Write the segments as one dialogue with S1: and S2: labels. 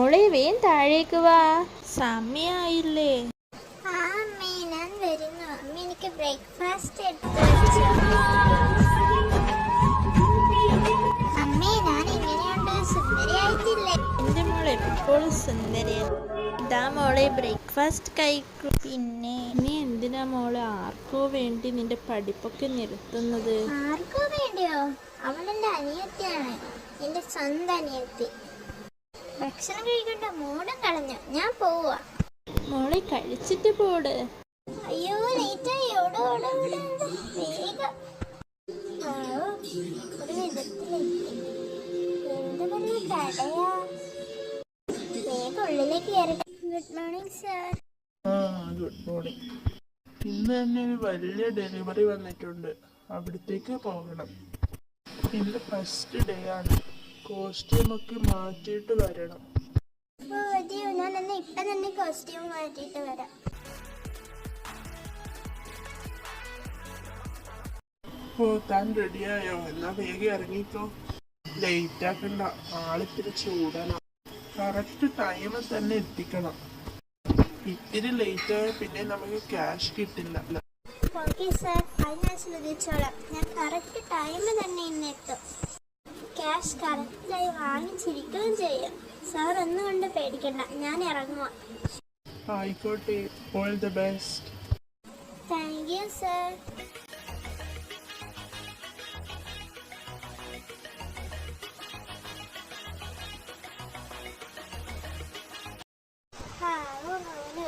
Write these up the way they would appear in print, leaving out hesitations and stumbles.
S1: മോളെ വേഗം താഴേക്ക് വാ, സമയായില്ലേ.
S2: അമ്മേ ഞാൻ വരുന്നു. അമ്മ എനിക്ക് ബ്രേക്ക്ഫാസ്റ്റ് എടുത്തു. അമ്മേ ഞാൻ എങ്ങനെയുണ്ട്? സുന്ദരിയായിട്ടില്ലേ?
S1: എൻ്റെ മോൾ എപ്പോഴും സുന്ദരിയാണ്. ഇതാ മോളെ ബ്രേക്ക്ഫാസ്റ്റ് കഴിക്കൂ. പിന്നെ നീ എന്തിനാ മോളെ ആർക്കോ വേണ്ടി നിന്റെ പഠിപ്പൊക്കെ നിർത്തുന്നത്?
S2: ആർക്കോ വേണ്ടിയോ? അവളെന്റെ അനിയത്തിയാണ്, എന്റെ സ്വന്തം അനിയത്തി. ഭക്ഷണം കഴിക്കേണ്ട മൂടും കളഞ്ഞു. ഞാൻ പോവാ.
S1: മോളെ കഴിച്ചിട്ട് പോട്.
S2: അയ്യോ ലേറ്റായി. ഓട് ഓട് ഓട് വേഗം. ഒരു വിധത്തിലെത്തി. എന്ത് വലിയ കടയാ. വേഗം ഉള്ളിലേക്ക് കയറട്ടെ. Good morning sir.
S3: Good morning. ഇന്ന് തന്നെ ഒരു വലിയ ഡെലിവറി വന്നിട്ടുണ്ട്, അവിടത്തേക്ക് പോകണം. ഇന്ന് ഫസ്റ്റ് ഡേ ആണ്, കോസ്റ്റ്യൂമൊക്കെ മാറ്റിയിട്ട് വരണം.
S2: ഓ അതെയോ, ഞാൻ ഇന്ന് ഇപ്പം തന്നെ കോസ്റ്റ്യൂം മാറ്റിയിട്ട് വരാം.
S3: ഓ താൻ റെഡിയായോ? എന്നാ വേഗം ഇറങ്ങിക്കോ, ലേറ്റ് ആക്കണ്ട. ആളിത്തിരി ചൂടണം, കറക്റ്റ് ടൈമിൽ തന്നെ എത്തിക്കണം. ഇത്തിരി ലേറ്റ് ആയാൽ പിന്നെ നമുക്ക് ക്യാഷ് കിട്ടില്ല.
S2: ഓക്കെ സർ, അത് ഞാൻ ശ്രദ്ധിച്ചോളാം. ഞാൻ കറക്റ്റ് ടൈമിൽ തന്നെ ഇന്ന് എത്തും. ക്യാഷ് കറക്റ്റായി വാങ്ങിച്ചിരിക്കുകയും ചെയ്യും. സാർ ഒന്നുകൊണ്ട് പേടിക്കണ്ട, ഞാൻ ഇറങ്ങുക.
S3: ആയിക്കോട്ടെ, all the best.
S2: Thank you sir.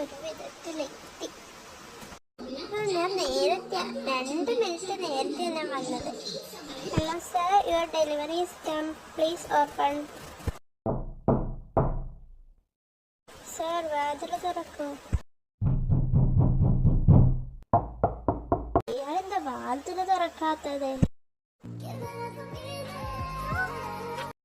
S2: ഒരു വിധത്തിലെത്തി. ഞാൻ നേരത്തെ 2 മിനിറ്റ് നേരത്തെ ഞാൻ വന്നത്. Hello sir, your delivery is come, please open. Sir വാതിൽ തുറക്കൂ. ഇയാളെന്താ വാതിൽ തുറക്കാത്തത്?